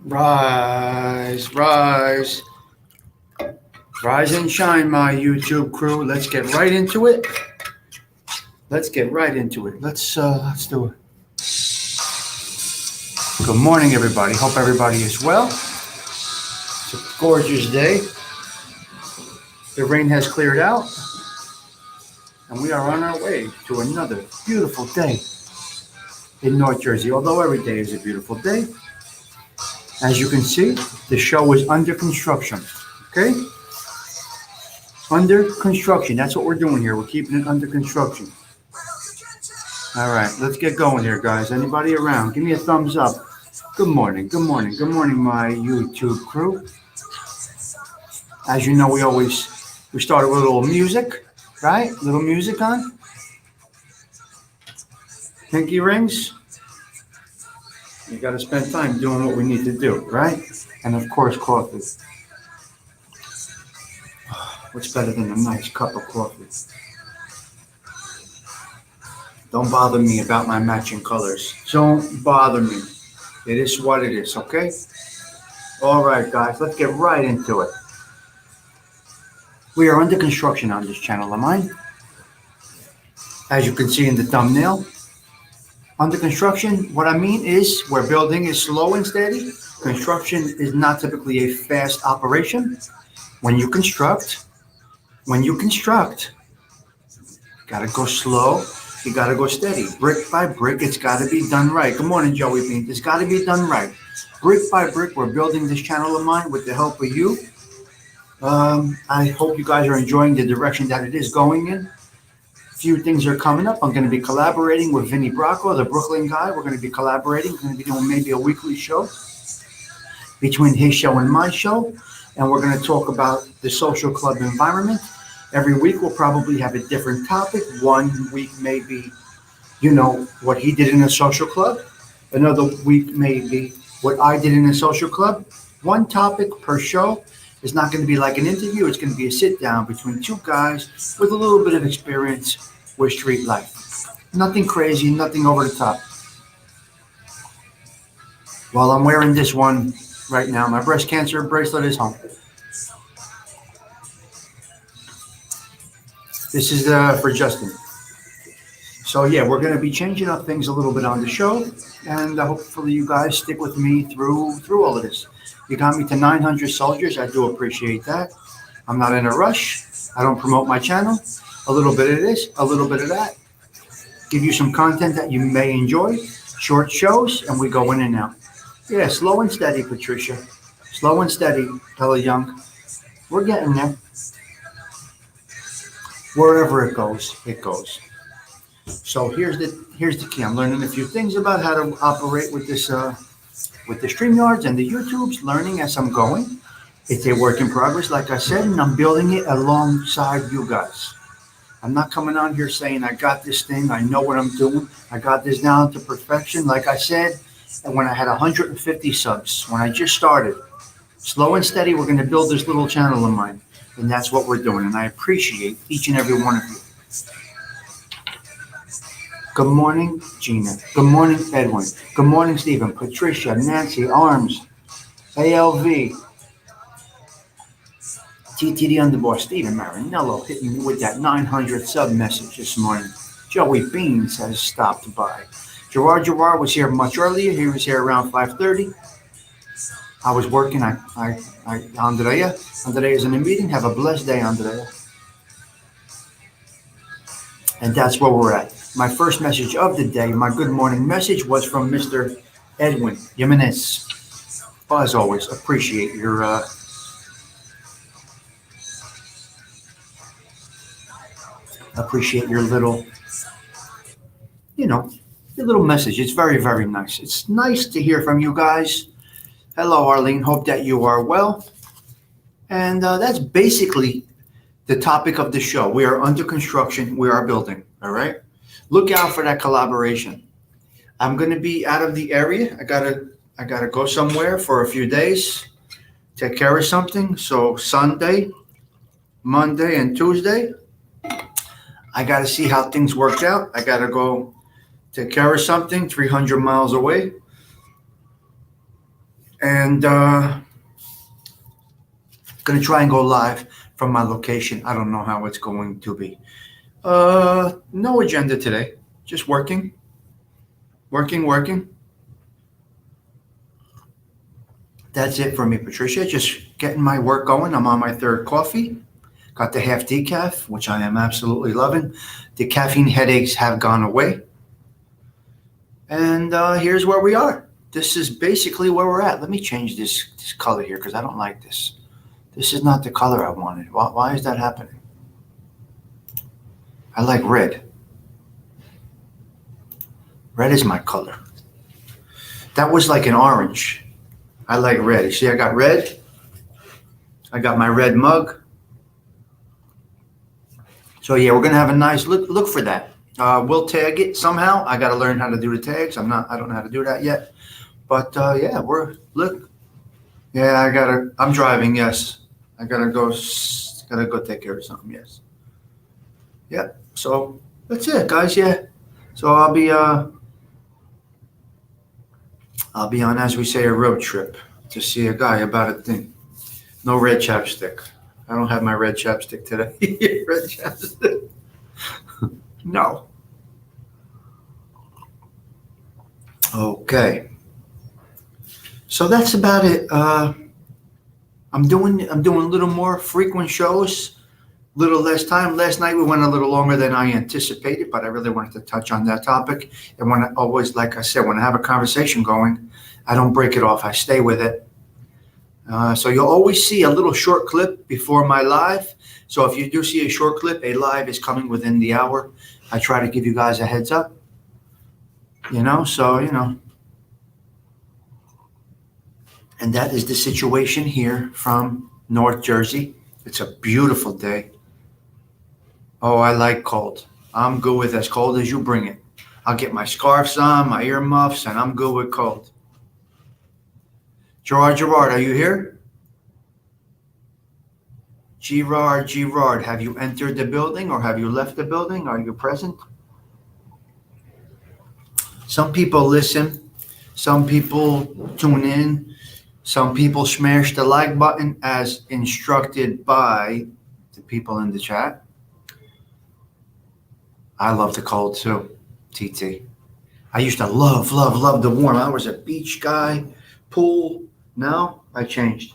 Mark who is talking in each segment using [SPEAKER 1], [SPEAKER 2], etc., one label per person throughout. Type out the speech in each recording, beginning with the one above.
[SPEAKER 1] Rise, rise, rise and shine, my YouTube crew. Let's get right into it. Let's get right into it. Let's do it. Good morning, everybody. Hope everybody is well. It's a gorgeous day. The rain has cleared out, and we are on our way to another beautiful day in North Jersey. Although every day is a beautiful day, as you can see, the show is under construction. Okay, under construction. That's what we're doing here. We're keeping it under construction. All right, let's get going here, guys. Anybody around? Give me a thumbs up. Good morning, good morning, good morning, my YouTube crew. As you know, we start with a little music, right? Little music on. Pinky rings. You got to spend time doing what we need to do, right? And of course, coffee. What's better than a nice cup of coffee? Don't bother me about my matching colors. Don't bother me. It is what it is, okay? All right, guys, let's get right into it. We are under construction on this channel of mine. As you can see in the thumbnail, under construction, what I mean is where building is slow and steady. Construction is not typically a fast operation. When you construct, gotta go slow. You gotta go steady, brick by brick. It's gotta be done right. Good morning, Joey Bean. It's gotta be done right, brick by brick. We're building this channel of mine with the help of you. I hope you guys are enjoying the direction that it is going in. Few things are coming up. I'm going to be collaborating with Vinny Bracco, the Brooklyn guy. We're going to be collaborating. We're going to be doing maybe a weekly show between his show and my show, and we're going to talk about the social club environment. Every week we'll probably have a different topic. One week maybe, what he did in a social club. Another week maybe what I did in a social club. One topic per show. It's not going to be like an interview. It's going to be a sit down between two guys with a little bit of experience with street life. Nothing crazy, nothing over the top. Well, I'm wearing this one right now. My breast cancer bracelet is home. This is for Justin. So yeah, we're going to be changing up things a little bit on the show, and hopefully you guys stick with me through all of this. You got me to 900 soldiers. I do appreciate that. I'm not in a rush. I don't promote my channel. A little bit of this, a little bit of that. Give you some content that you may enjoy. Short shows, and we go in and out. Yeah, slow and steady, Patricia. Slow and steady, Ella Young. We're getting there. Wherever it goes, it goes. So here's the key. I'm learning a few things about how to operate with this with the StreamYards and the YouTubes, learning as I'm going. It's a work in progress, like I said, and I'm building it alongside you guys. I'm not coming on here saying I got this thing, I know what I'm doing, I got this down to perfection. Like I said, and when I had 150 subs, when I just started, slow and steady, we're going to build this little channel of mine, and that's what we're doing, and I appreciate each and every one of you. Good morning, Gina. Good morning, Edwin. Good morning, Stephen, Patricia, Nancy, Arms, ALV, TTD Underbar, Stephen Marinello hitting me with that 900 sub message this morning. Joey Beans has stopped by. Gerard was here much earlier. He was here around 5:30. I was working. Andrea is in a meeting. Have a blessed day, Andrea. And that's where we're at. My first message of the day, my good morning message, was from Mr. Edwin Jimenez. Well, as always, appreciate your little, your little message. It's very, very nice. It's nice to hear from you guys. Hello, Arlene. Hope that you are well. And that's basically the topic of the show. We are under construction. We are building. All right. Look out for that collaboration. I'm going to be out of the area. I gotta go somewhere for a few days, take care of something. So Sunday, Monday, and Tuesday, I got to see how things worked out. I got to go take care of something 300 miles away. And going to try and go live from my location. I don't know how it's going to be. No agenda today. Just working. That's it for me, Patricia. Just getting my work going. I'm on my third coffee. Got the half decaf, which I am absolutely loving. The caffeine headaches have gone away. And here's where we are. This is basically where we're at. Let me change this color here because I don't like this. This is not the color I wanted. Why is that happening? I like red. Red is my color. That was like an orange. I like red. You see, I got red. I got my red mug. So yeah, we're gonna have a nice look for that. We'll tag it somehow. I got to learn how to do the tags. I don't know how to do that yet. But yeah, look. Yeah, I'm driving. Yes, I gotta go take care of something. Yes. Yeah. So that's it, guys. Yeah. So I'll be on, as we say, a road trip to see a guy about a thing. No red chapstick. I don't have my red chapstick today. Red chapstick. No. Okay. So that's about it. I'm doing a little more frequent shows, a little less time. Last night we went a little longer than I anticipated, but I really wanted to touch on that topic. And when I always, like I said, when I have a conversation going, I don't break it off. I stay with it. So you'll always see a little short clip before my live. So if you do see a short clip, a live is coming within the hour. I try to give you guys a heads up. And that is the situation here from North Jersey. It's a beautiful day. Oh, I like cold. I'm good with as cold as you bring it. I'll get my scarves on, my earmuffs, and I'm good with cold. Gerard, are you here? Gerard, have you entered the building or have you left the building? Are you present? Some people listen. Some people tune in. Some people smash the like button as instructed by the people in the chat. I love the cold too, TT. I used to love the warm. I was a beach guy, pool. Now I changed.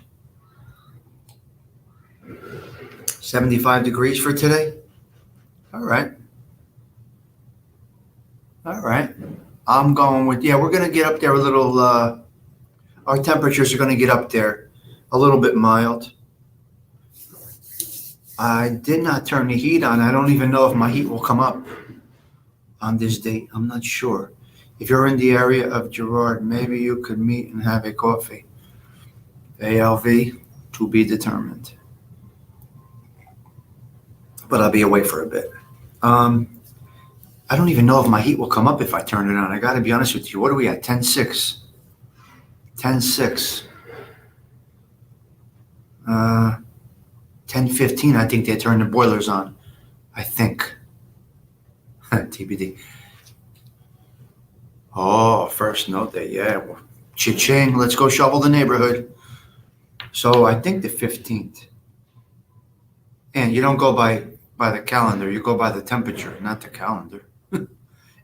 [SPEAKER 1] 75 degrees for today. All right. I'm going with, we're going to get up there a little, our temperatures are going to get up there a little bit mild. I did not turn the heat on. I don't even know if my heat will come up on this date. I'm not sure. If you're in the area of Gerard, maybe you could meet and have a coffee. ALV, to be determined. But I'll be away for a bit. I don't even know if my heat will come up if I turn it on. I got to be honest with you. What are we at? 10.6. 10.6. 10.15, I think they turn the boilers on. I think. TBD. Oh, first snow day. Yeah. Cha-ching. Let's go shovel the neighborhood. So I think the 15th. And you don't go by the calendar. You go by the temperature, not the calendar.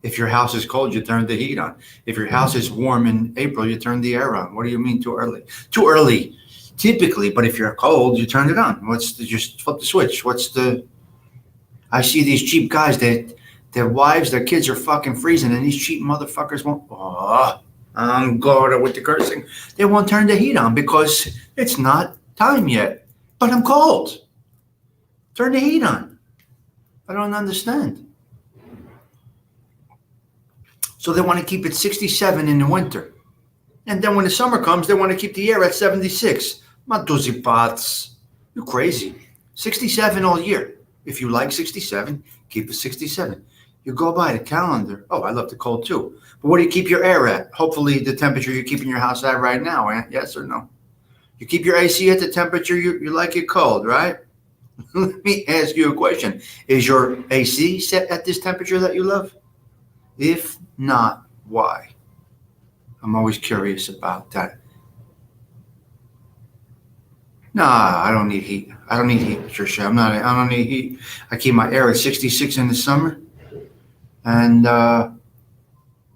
[SPEAKER 1] If your house is cold, you turn the heat on. If your house is warm in April, you turn the air on. What do you mean too early? Too early, typically. But if you're cold, you turn it on. Just flip the switch. I see these cheap guys that their wives, their kids are fucking freezing, and these cheap motherfuckers won't. Oh, I'm going with the cursing. They won't turn the heat on because it's not time yet. But I'm cold. Turn the heat on. I don't understand. So they want to keep it 67 in the winter. And then when the summer comes, they want to keep the air at 76. Matuzi pots. You're crazy. 67 all year. If you like 67, keep it 67. You go by the calendar. Oh, I love the cold too. But what do you keep your air at? Hopefully the temperature you're keeping your house at right now. Yes or no? You keep your AC at the temperature you like it cold, right? Let me ask you a question. Is your AC set at this temperature that you love? If not, why? I'm always curious about that. Nah, I don't need heat. I don't need heat, Trisha. I don't need heat. I keep my air at 66 in the summer, and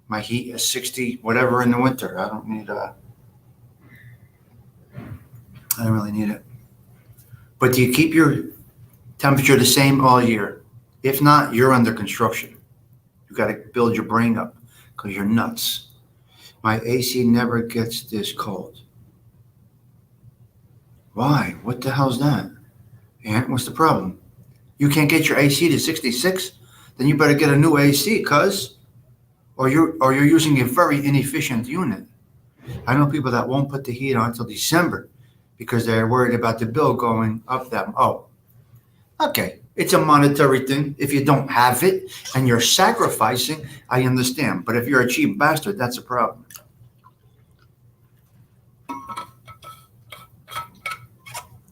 [SPEAKER 1] my heat is 60 whatever in the winter. I don't need. I don't really need it. But do you keep your temperature the same all year? If not, you're under construction. You got to build your brain up because you're nuts. My AC never gets this cold. Why? What the hell's that? Aunt, what's the problem? You can't get your AC to 66? Then you better get a new AC, cuz. Or you're using a very inefficient unit. I know people that won't put the heat on until December because they're worried about the bill going up them. Oh, okay. It's a monetary thing. If you don't have it and you're sacrificing, I understand. But if you're a cheap bastard, that's a problem.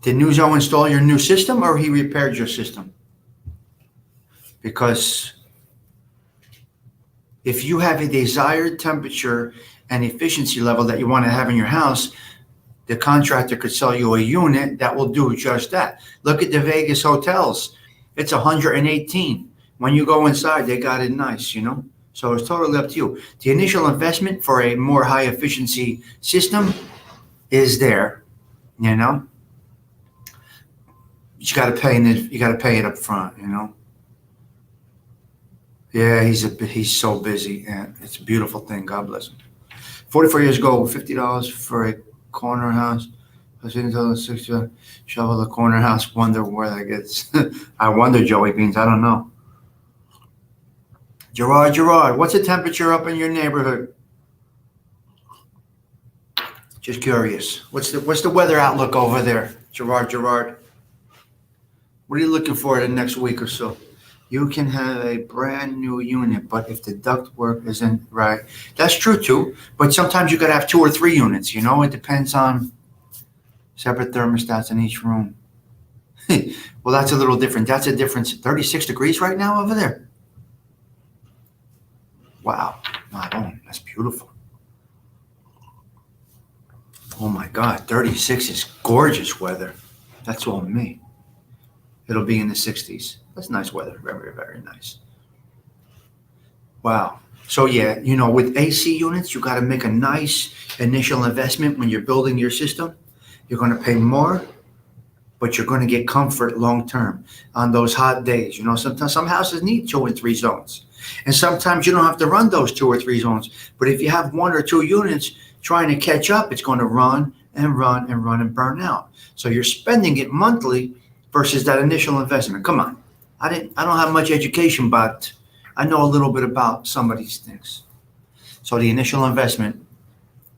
[SPEAKER 1] Did Nuzo install your new system or he repaired your system? Because if you have a desired temperature and efficiency level that you want to have in your house, the contractor could sell you a unit that will do just that. Look at the Vegas hotels. It's 118. When you go inside, they got it nice, you know? So it's totally up to you. The initial investment for a more high efficiency system is there, you know? You got to pay it up front, you know? Yeah, he's so busy, and it's a beautiful thing. God bless him. 44 years ago, $50 for a corner house. I was until 60 shovel the corner house. Wonder where that gets. I wonder, Joey Beans. I don't know. Gerard, what's the temperature up in your neighborhood? Just curious. What's the weather outlook over there, Gerard? What are you looking for in the next week or so? You can have a brand new unit, but if the ductwork isn't right, that's true too. But sometimes you got to have 2 or 3 units. You know, it depends on separate thermostats in each room. Well, that's a little different. That's a difference. 36 degrees right now over there. Wow, not on. That's beautiful. Oh my God, 36 is gorgeous weather. That's all me. It'll be in the 60s. That's nice weather. Very, very nice. Wow. So yeah, you know, with AC units, you got to make a nice initial investment when you're building your system. You're going to pay more, but you're going to get comfort long term on those hot days. You know, sometimes some houses need 2 and 3 zones. And sometimes you don't have to run those 2 or 3 zones. But if you have 1 or 2 units trying to catch up, it's going to run and burn out. So you're spending it monthly versus that initial investment. Come on. I don't have much education, but I know a little bit about some of these things. So the initial investment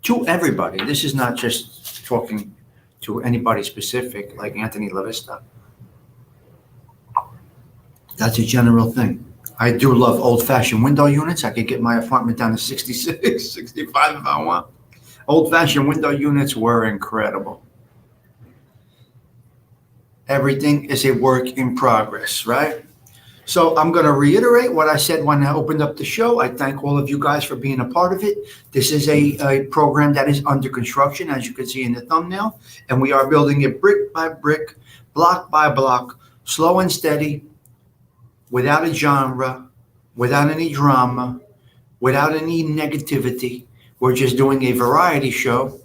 [SPEAKER 1] to everybody, this is not just talking to anybody specific like Anthony LaVista. That's a general thing. I do love old-fashioned window units. I could get my apartment down to 66, 65 if I want. Old-fashioned window units were incredible. Everything is a work in progress, right? So I'm going to reiterate what I said when I opened up the show. I thank all of you guys for being a part of it. This is a program that is under construction, as you can see in the thumbnail, and we are building it brick by brick, block by block, slow and steady, without a genre, without any drama, without any negativity. We're just doing a variety show,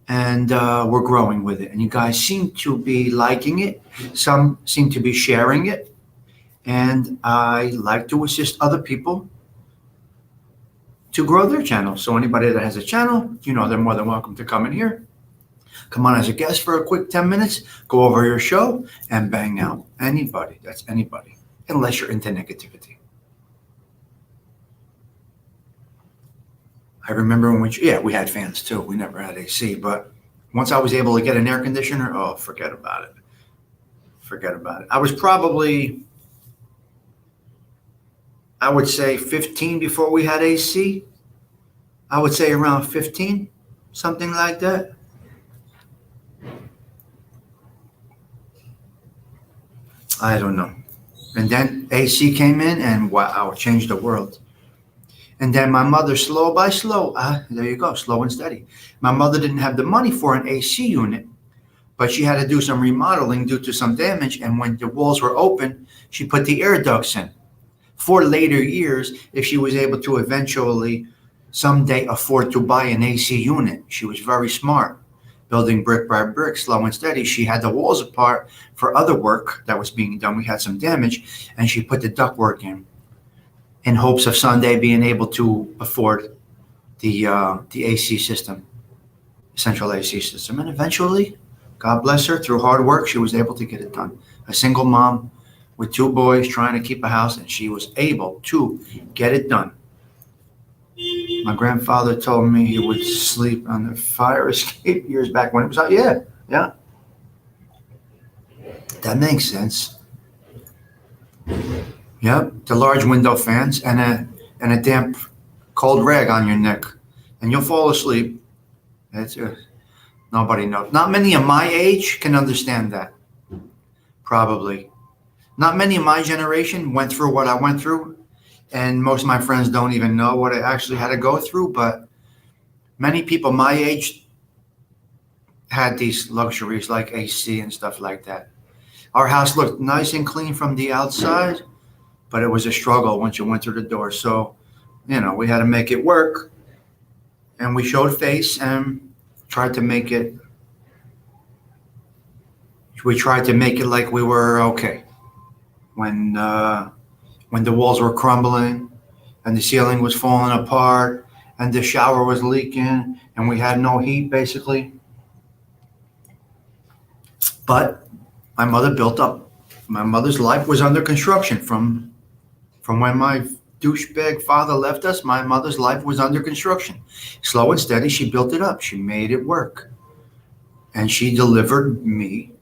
[SPEAKER 1] and we're growing with it. And you guys seem to be liking it. Some seem to be sharing it. And I like to assist other people to grow their channel. So anybody that has a channel, you know, they're more than welcome to come in here. Come on as a guest for a quick 10 minutes, go over your show and bang out. Anybody, that's anybody, unless you're into negativity. I remember when we had fans too. We never had AC, but once I was able to get an air conditioner, oh, forget about it. Forget about it. I was probably, I would say 15 before we had AC. I would say around 15, something like that. I don't know. And then AC came in and wow, it changed the world. And then my mother, slow by slow, there you go, slow and steady. My mother didn't have the money for an AC unit, but she had to do some remodeling due to some damage. And when the walls were open, she put the air ducts in. For later years, if she was able to eventually someday afford to buy an AC unit, she was very smart. Building brick by brick, slow and steady. She had the walls apart for other work that was being done. We had some damage, and she put the ductwork in hopes of someday being able to afford the AC system, central AC system. And eventually, God bless her, through hard work, she was able to get it done. A single mom with two boys trying to keep a house, and she was able to get it done. My grandfather told me he would sleep on the fire escape years back when it was out. Yeah, yeah, that makes sense. Yep, the large window fans and a damp, cold rag on your neck, and you'll fall asleep. That's nobody knows. Not many of my age can understand that. Probably not many of my generation went through what I went through, and most of my friends don't even know what I actually had to go through. But many people my age had these luxuries like AC and stuff like that. Our house looked nice and clean from the outside, but it was a struggle once you went through the door. So, we had to make it work, and we showed face and tried to make it. We tried to make it like we were okay. When the walls were crumbling, and the ceiling was falling apart, and the shower was leaking, and we had no heat basically. But my mother built up. My mother's life was under construction from when my douchebag father left us. My mother's life was under construction. Slow and steady, she built it up. She made it work. And she delivered me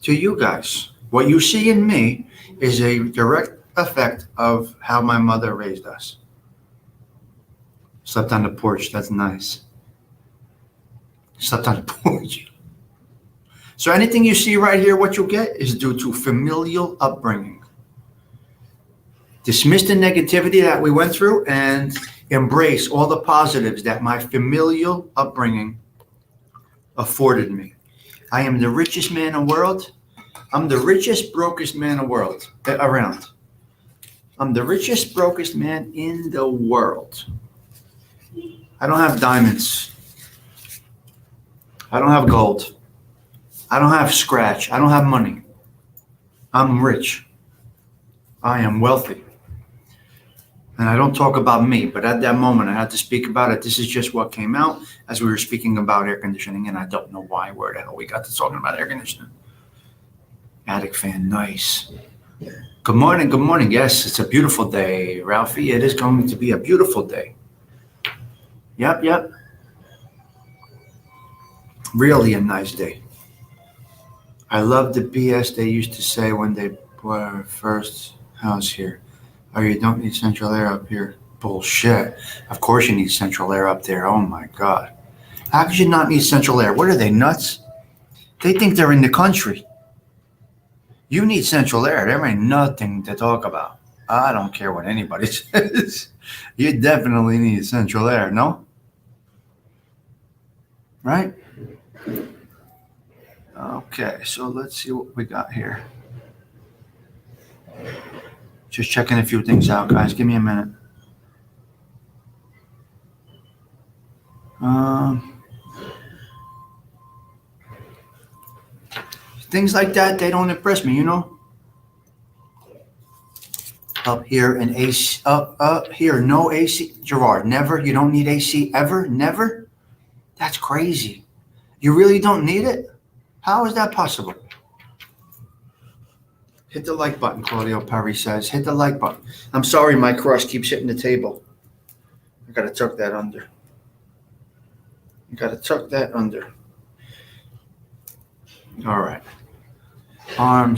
[SPEAKER 1] to you guys. What you see in me is a direct effect of how my mother raised us. Slept on the porch. That's nice. Slept on the porch. So anything you see right here, what you'll get is due to familial upbringing. Dismiss the negativity that we went through and embrace all the positives that my familial upbringing afforded me. I am the richest man in the world. I'm the richest, brokest man in the world around. I'm the richest, brokest man in the world. I don't have diamonds. I don't have gold. I don't have scratch. I don't have money. I'm rich. I am wealthy. And I don't talk about me, but at that moment I had to speak about it. This is just what came out as we were speaking about air conditioning, and I don't know why, where the hell we got to talking about air conditioning. Attic fan, nice. Good morning, good morning. Yes, it's a beautiful day, Ralphie. It is going to be a beautiful day. Yep. Really a nice day. I love the BS they used to say when they bought our first house here. Oh, you don't need central air up here. Bullshit. Of course you need central air up there. Oh my God. How could you not need central air? What are they, nuts? They think they're in the country. You need central air. There ain't nothing to talk about. I don't care what anybody says. You definitely need central air, no? Right? Okay, so let's see what we got here. Just checking a few things out, guys. Give me a minute. Things like that, they don't impress me, Up here in AC, up here, no AC. Gerard, never? You don't need AC ever? Never? That's crazy. You really don't need it? How is that possible? Hit the like button, Claudio Perry says. Hit the like button. I'm sorry my cross keeps hitting the table. I gotta tuck that under. All right. Arm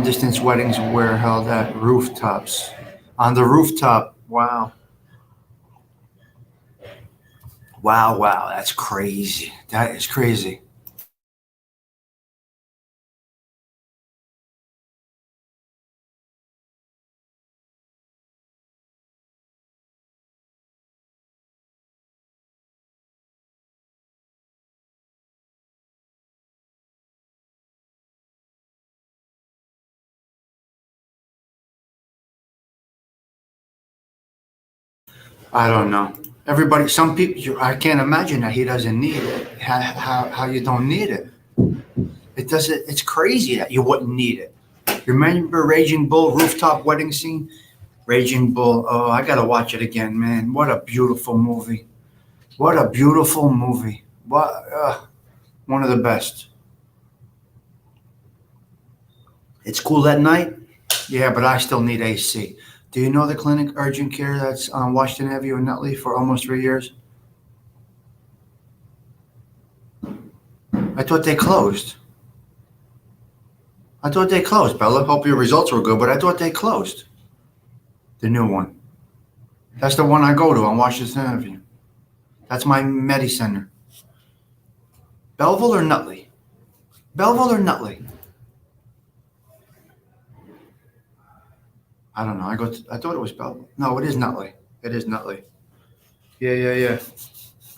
[SPEAKER 1] distance weddings were held at rooftops. On the rooftop. Wow. Wow. That's crazy. That is crazy. I don't know. Everybody, some people, I can't imagine that he doesn't need it. How you don't need it? It doesn't. It's crazy that you wouldn't need it. Remember Raging Bull rooftop wedding scene? Raging Bull. Oh, I gotta watch it again, man. What a beautiful movie. What a beautiful movie. One of the best. It's cool at night. Yeah, but I still need AC. Do you know the clinic urgent care that's on Washington Avenue in Nutley for almost 3 years? I thought they closed. Bella. Hope your results were good, but I thought they closed. The new one. That's the one I go to on Washington Avenue. That's my Medi Center. Belleville or Nutley? Belleville or Nutley? I don't know. I thought it was Belleville. No, it is Nutley. It is Nutley. Yeah.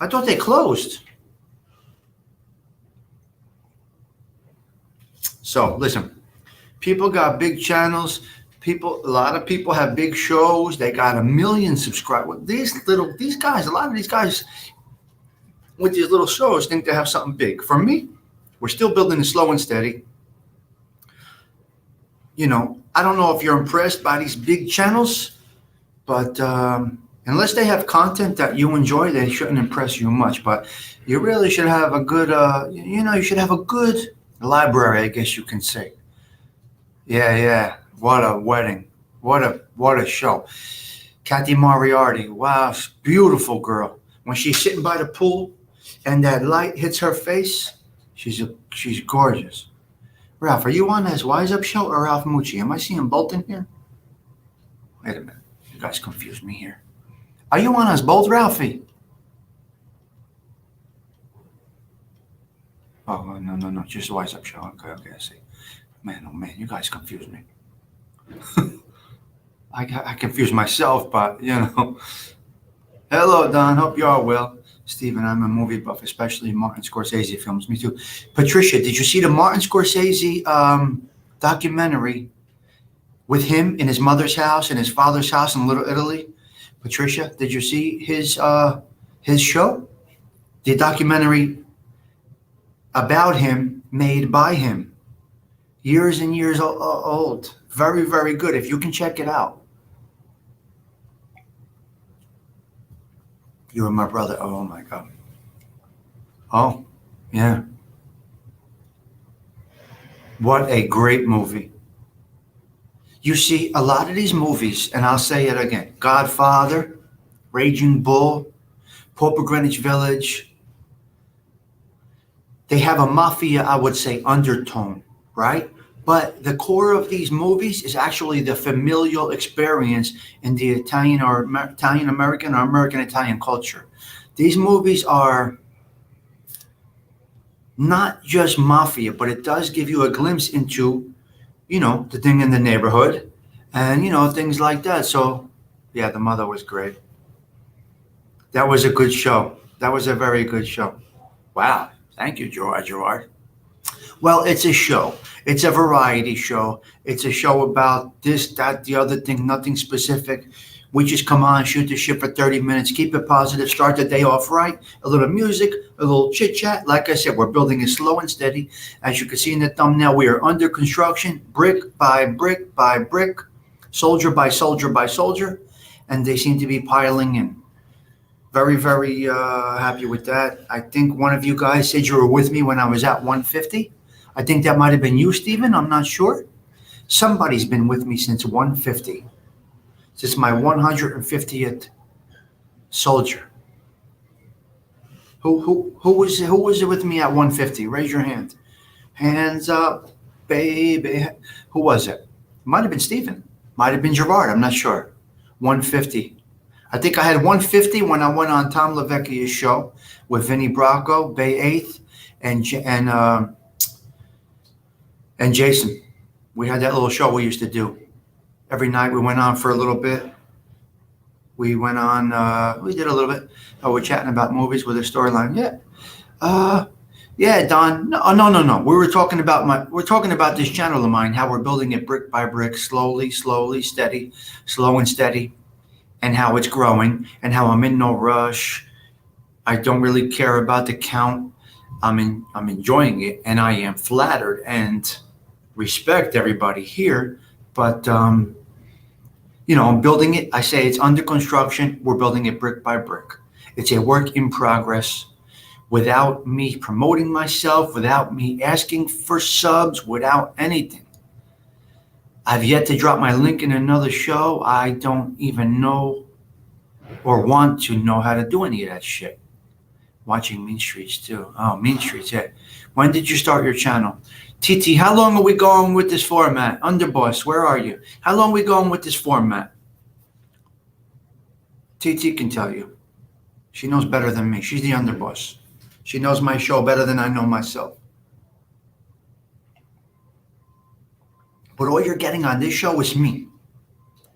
[SPEAKER 1] I thought they closed. So listen, people got big channels. A lot of people have big shows. They got 1 million subscribers. These guys, a lot of these guys with these little shows think they have something big. For me, we're still building it slow and steady. You know, I don't know if you're impressed by these big channels, but unless they have content that you enjoy, they shouldn't impress you much. But you really should have a good, you should have a good library, I guess you can say. Yeah. What a wedding. What a show. Kathy Moriarty. Wow, beautiful girl. When she's sitting by the pool and that light hits her face, she's gorgeous. Ralph, are you on his Wise Up show or Ralph Mucci? Am I seeing both in here? Wait a minute. You guys confused me here. Are you on us both, Ralphie? Oh, no. Just Wise Up show. Okay, I see. Man, oh man, you guys confused me. I confused myself, but Hello, Don. Hope you are well. Stephen, I'm a movie buff, especially Martin Scorsese films. Me too. Patricia, did you see the Martin Scorsese documentary with him in his mother's house and his father's house in Little Italy? Patricia, did you see his show? The documentary about him, made by him. Years and years old. Very, very good. If you can check it out. You and my brother. Oh, my God. Oh, yeah. What a great movie. You see, a lot of these movies, and I'll say it again, Godfather, Raging Bull, Pope of Greenwich Village, they have a mafia, I would say, undertone, right? But the core of these movies is actually the familial experience in the Italian or Italian-American or American-Italian culture. These movies are not just mafia, but it does give you a glimpse into, the thing in the neighborhood and, things like that. So, yeah, The Mother was great. That was a good show. That was a very good show. Wow. Thank you, Gerard. Well, it's a show. It's a variety show. It's a show about this, that, the other thing, nothing specific. We just come on, shoot the shit for 30 minutes, keep it positive, start the day off right, a little music, a little chit-chat. Like I said, we're building it slow and steady. As you can see in the thumbnail, we are under construction, brick by brick by brick, soldier by soldier by soldier, and they seem to be piling in. Very, very happy with that. I think one of you guys said you were with me when I was at 150. I think that might have been you, Stephen. I'm not sure. Somebody's been with me since 150. Since my 150th soldier. Who was it with me at 150? Raise your hand. Hands up, baby. Who was it? Might have been Stephen. Might have been Gerard. I'm not sure. 150. I think I had 150 when I went on Tom LaVecchia's show with Vinnie Bracco, Bay 8th, and Jason. We had that little show we used to do. Every night we went on for a little bit. We went on, we did a little bit. We're chatting about movies with a storyline. Yeah. Yeah, Don. No. We're talking about this channel of mine, how we're building it brick by brick, slowly, steady, slow and steady. and how it's growing and how I'm in no rush. I don't really care about the count. I'm enjoying it, and I am flattered and respect everybody here. But I'm building it. I say it's under construction. We're building it brick by brick. It's a work in progress. Without me promoting myself, without me asking for subs, without anything. I've yet to drop my link in another show. I don't even know or want to know how to do any of that shit. Watching Mean Streets too. Oh, Mean Streets, yeah. When did you start your channel? TT, how long are we going with this format? Underboss, where are you? How long are we going with this format? TT can tell you. She knows better than me. She's the underboss. She knows my show better than I know myself. But all you're getting on this show is me.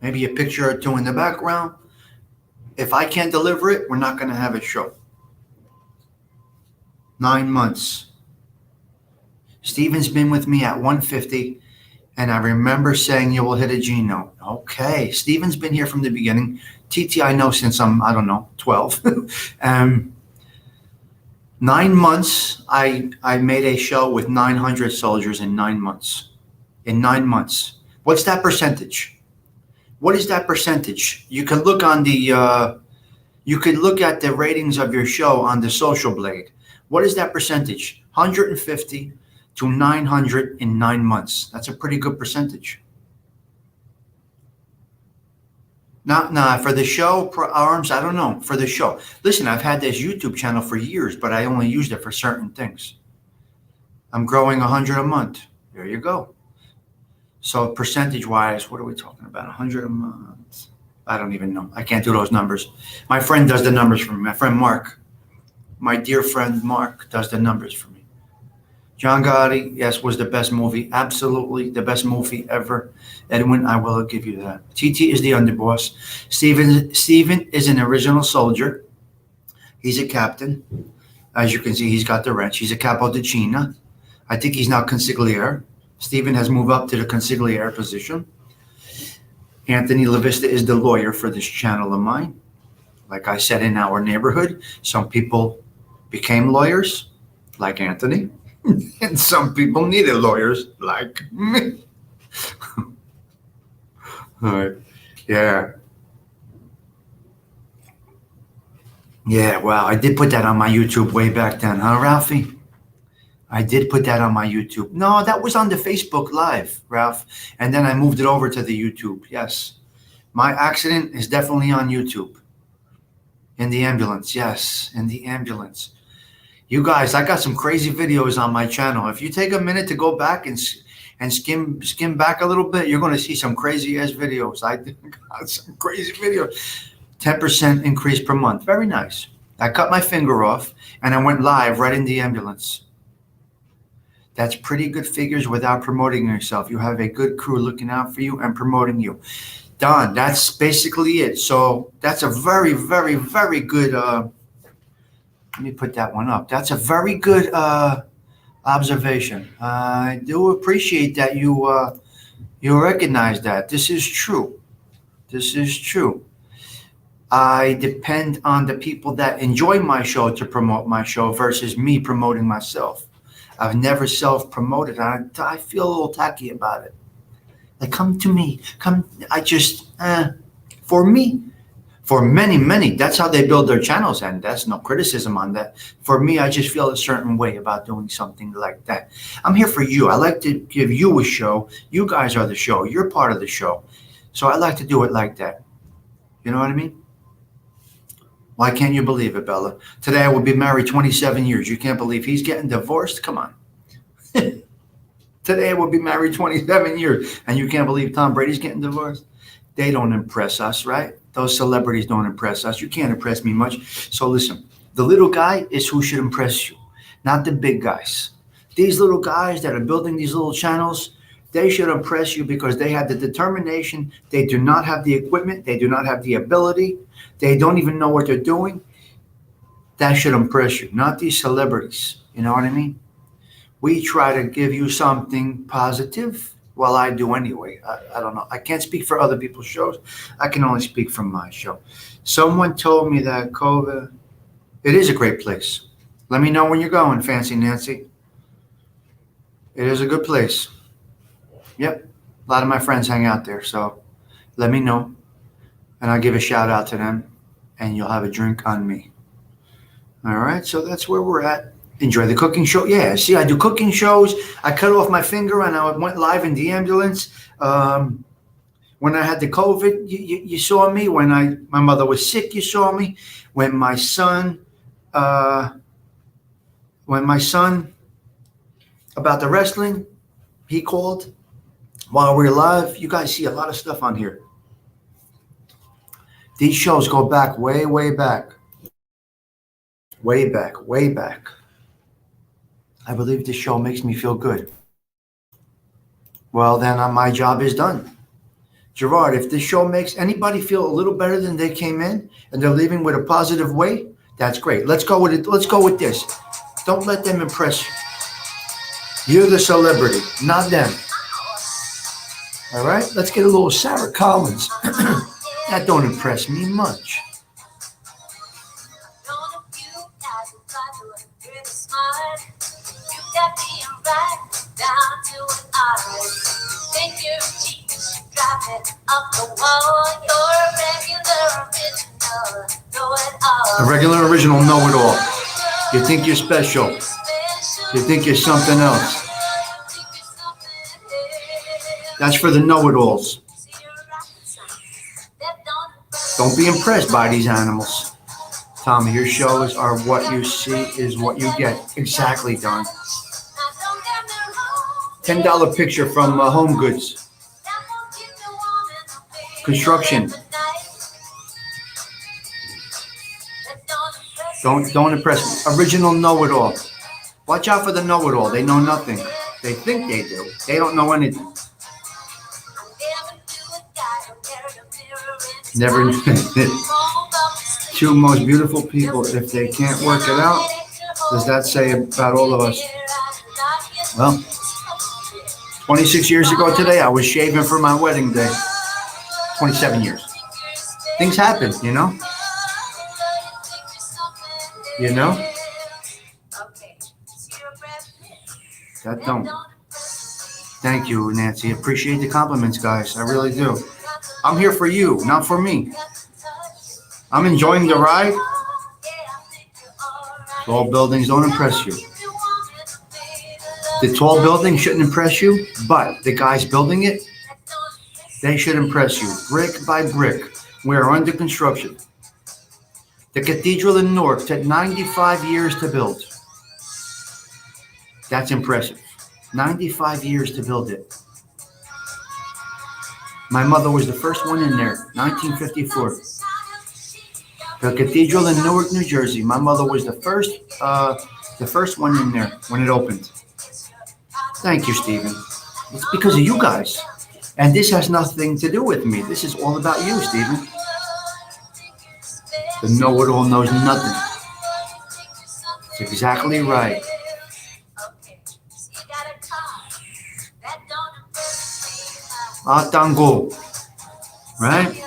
[SPEAKER 1] Maybe a picture or two in the background. If I can't deliver it, we're not going to have a show. 9 months. Steven's been with me at 150, and I remember saying you will hit a G note. Okay, Steven's been here from the beginning. TT I know since I'm, 12. 9 months, I made a show with 900 soldiers in 9 months. In 9 months. What's that percentage? What is that percentage? You can look on the, you could look at the ratings of your show on the Social Blade. What is that percentage? 150 to 900 in 9 months. That's a pretty good percentage. Nah, for the show, Arms, I don't know. For the show. Listen, I've had this YouTube channel for years, but I only used it for certain things. I'm growing 100 a month. There you go. So percentage-wise, what are we talking about? 100 a month? I don't even know. I can't do those numbers. My friend does the numbers for me. My friend Mark. My dear friend Mark does the numbers for me. John Gotti, yes, was the best movie. Absolutely the best movie ever. Edwin, I will give you that. TT is the underboss. Steven is an original soldier. He's a captain. As you can see, he's got the wrench. He's a capo di Cina. I think he's now consigliere. Steven has moved up to the consigliere position. Anthony LaVista is the lawyer for this channel of mine. Like I said, in our neighborhood, some people became lawyers, like Anthony, and some people needed lawyers, like me. All right. Yeah. Yeah, wow. I did put that on my YouTube way back then, huh, Ralphie? I did put that on my YouTube. No, that was on the Facebook Live, Ralph. And then I moved it over to the YouTube. Yes. My accident is definitely on YouTube. In the ambulance. Yes, in the ambulance. You guys, I got some crazy videos on my channel. If you take a minute to go back and skim back a little bit, you're going to see some crazy ass videos. I got some crazy videos. 10% increase per month. Very nice. I cut my finger off and I went live right in the ambulance. That's pretty good figures without promoting yourself. You have a good crew looking out for you and promoting you. Done. That's basically it. So that's a very, very, very good, let me put that one up. That's a very good observation. I do appreciate that you recognize that. This is true. This is true. I depend on the people that enjoy my show to promote my show versus me promoting myself. I've never self-promoted. I feel a little tacky about it. Like, come to me. Come. I just, for me, for many, that's how they build their channels, and that's no criticism on that. For me, I just feel a certain way about doing something like that. I'm here for you. I like to give you a show. You guys are the show. You're part of the show. So I like to do it like that. You know what I mean? Why can't you believe it, Bella? Today I will be married 27 years. You can't believe he's getting divorced? Come on. Today I will be married 27 years. And you can't believe Tom Brady's getting divorced? They don't impress us, right? Those celebrities don't impress us. You can't impress me much. So listen, the little guy is who should impress you, not the big guys. These little guys that are building these little channels, they should impress you because they have the determination. They do not have the equipment. They do not have the ability. They don't even know what they're doing. That should impress you, not these celebrities. You know what I mean? We try to give you something positive, Well, I do anyway. I don't know. I can't speak for other people's shows. I can only speak from my show. Someone told me that Kawfee, it is a great place. Let me know when you're going, Fancy Nancy. It is a good place. Yep. A lot of my friends hang out there. So let me know. And I'll give a shout out to them. And you'll have a drink on me. All right. So that's where we're at. Enjoy the cooking show. Yeah. See, I do cooking shows. I cut off my finger and I went live in the ambulance. When I had the COVID, you saw me. When my mother was sick, you saw me. When my son about the wrestling, he called while we were live. You guys see a lot of stuff on here. These shows go back way, way back. Way back, way back. I believe this show makes me feel good. Well, then my job is done. Gerard, if this show makes anybody feel a little better than they came in and they're leaving with a positive way, that's great. Let's go with it. Let's go with this. Don't let them impress you. You're the celebrity, not them. All right? Let's get a little Sarah Collins. That don't impress me much. A regular original know-it-all. You think you're special. You think you're something else. That's for the know-it-alls. Don't be impressed by these animals. Tommy, your shows are what you see is what you get. Exactly, Don. $10 picture from Home Goods. Construction. Don't impress me. Original know-it-all. Watch out for the know-it-all. They know nothing. They think they do. They don't know anything. Never. Two most beautiful people. If they can't work it out, does that say about all of us? Well, 26 years ago today, I was shaving for my wedding day. 27 years. Things happen, you know? You know? That don't. Thank you, Nancy. Appreciate the compliments, guys. I really do. I'm here for you, not for me. I'm enjoying the ride. Tall buildings don't impress you. The tall building shouldn't impress you, but the guys building it, they should impress you. Brick by brick. We are under construction. The cathedral in Newark took 95 years to build. That's impressive. 95 years to build it. My mother was the first one in there, 1954. The cathedral in Newark, New Jersey. My mother was the first one in there when it opened. Thank you, Stephen. It's because of you guys. And this has nothing to do with me. This is all about you, Stephen. The know-it-all knows nothing. It's exactly right. Tango. Right?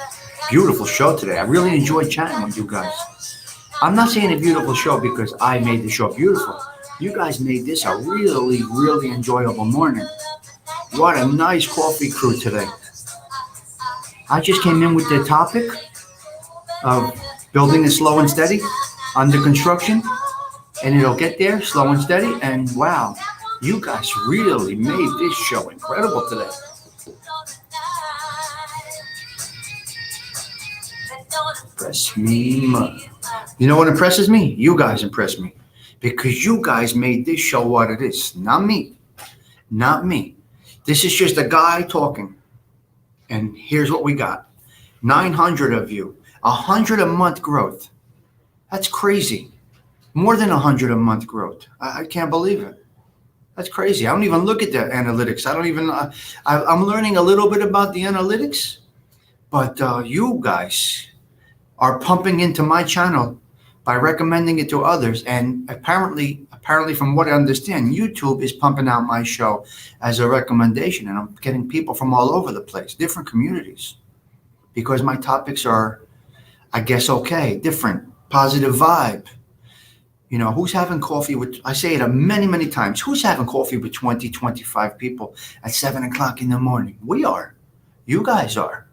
[SPEAKER 1] Beautiful show today. I really enjoyed chatting with you guys. I'm not saying a beautiful show because I made the show beautiful. You guys made this a really, really enjoyable morning. What a nice coffee crew today. I just came in with the topic of building is slow and steady, under construction, and it'll get there slow and steady. And wow, you guys really made this show incredible today. Impress me. You know what impresses me? You guys impress me. Because you guys made this show what it is. Not me. Not me. This is just a guy talking. And here's what we got. 900 of you. 100 a month growth. That's crazy. More than 100 a month growth. I can't believe it. That's crazy. I don't even look at the analytics. I'm learning a little bit about the analytics. But you guys are pumping into my channel by recommending it to others. And apparently from what I understand, YouTube is pumping out my show as a recommendation, and I'm getting people from all over the place, different communities, because my topics are, I guess, okay, different, positive vibe. You know, who's having coffee with, I say it many, many times, who's having coffee with 20, 25 people at 7 o'clock in the morning? We are. You guys are.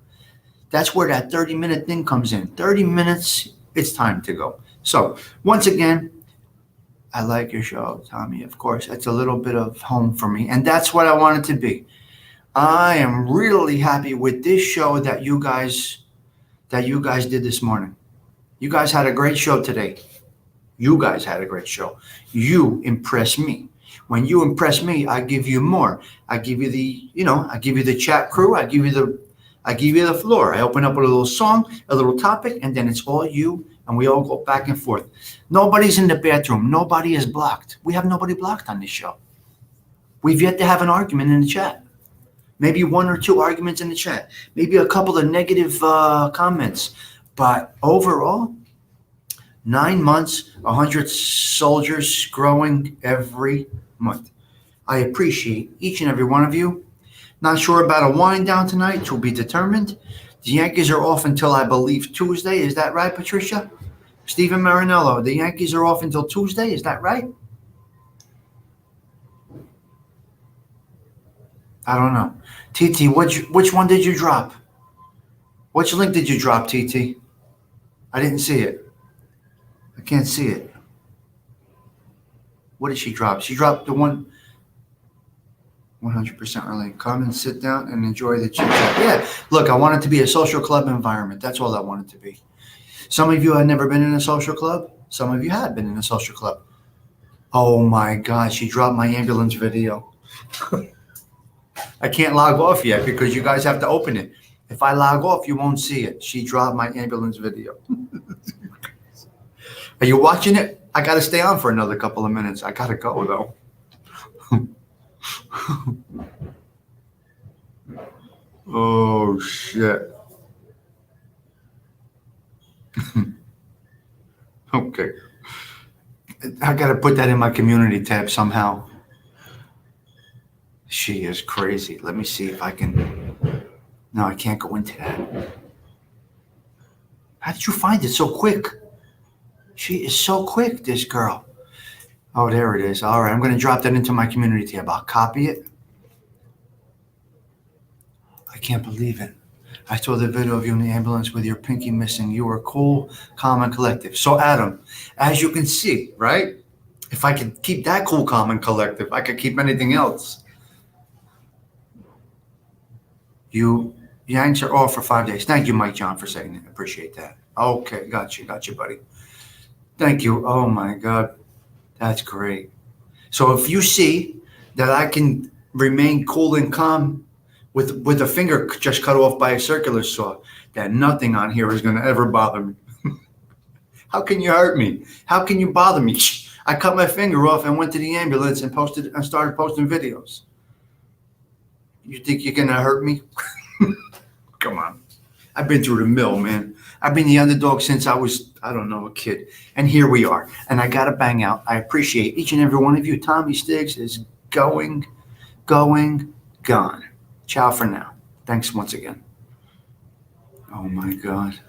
[SPEAKER 1] That's where that 30-minute thing comes in. 30 minutes, it's time to go. So, once again, I like your show, Tommy. Of course, it's a little bit of home for me, and that's what I want it to be. I am really happy with this show that you guys did this morning. You guys had a great show today. You guys had a great show. You impressed me. When you impress me, I give you more. I give you the chat crew. I give you the floor. I open up with a little song, a little topic, and then it's all you, and we all go back and forth. Nobody's in the bathroom. Nobody is blocked. We have nobody blocked on this show. We've yet to have an argument in the chat. Maybe 1 or 2 arguments in the chat. Maybe a couple of negative comments. But overall, 9 months, 100 soldiers growing every month. I appreciate each and every one of you. Not sure about a wind down tonight, to be determined. The Yankees are off until, I believe, Tuesday. Is that right, Patricia? Stephen Marinello, the Yankees are off until Tuesday. Is that right? I don't know. TT, which one did you drop? Which link did you drop, TT? I didn't see it. I can't see it. What did she drop? She dropped the one 100% early. Come and sit down and enjoy the chit chat. Yeah, look, I want it to be a social club environment. That's all I want it to be. Some of you had never been in a social club. Some of you had been in a social club. Oh my God, she dropped my ambulance video. I can't log off yet because you guys have to open it. If I log off, you won't see it. She dropped my ambulance video. Are you watching it? I got to stay on for another couple of minutes. I got to go, though. Oh, shit. Okay. I got to put that in my community tab somehow. She is crazy. Let me see if I can. No, I can't go into that. How did you find it so quick? She is so quick, this girl. Oh, there it is. All right, I'm going to drop that into my community tab. I'll copy it. I can't believe it. I saw the video of you in the ambulance with your pinky missing. You were cool, calm, and collective. So, Adam, as you can see, right? If I could keep that cool, calm, and collective, I could keep anything else. You Yanks are off for 5 days. Thank you, Mike John, for saying that. Appreciate that. Okay, got you, buddy. Thank you. Oh, my God. That's great. So if you see that I can remain cool and calm with a finger just cut off by a circular saw, that nothing on here is going to ever bother me. How can you hurt me? How can you bother me? I cut my finger off and went to the ambulance and started posting videos. You think you're going to hurt me? Come on. I've been through the mill, man. I've been the underdog since I was, I don't know, a kid. And here we are. And I got to bang out. I appreciate each and every one of you. Tommy Stigs is gone. Ciao for now. Thanks once again. Oh, my God.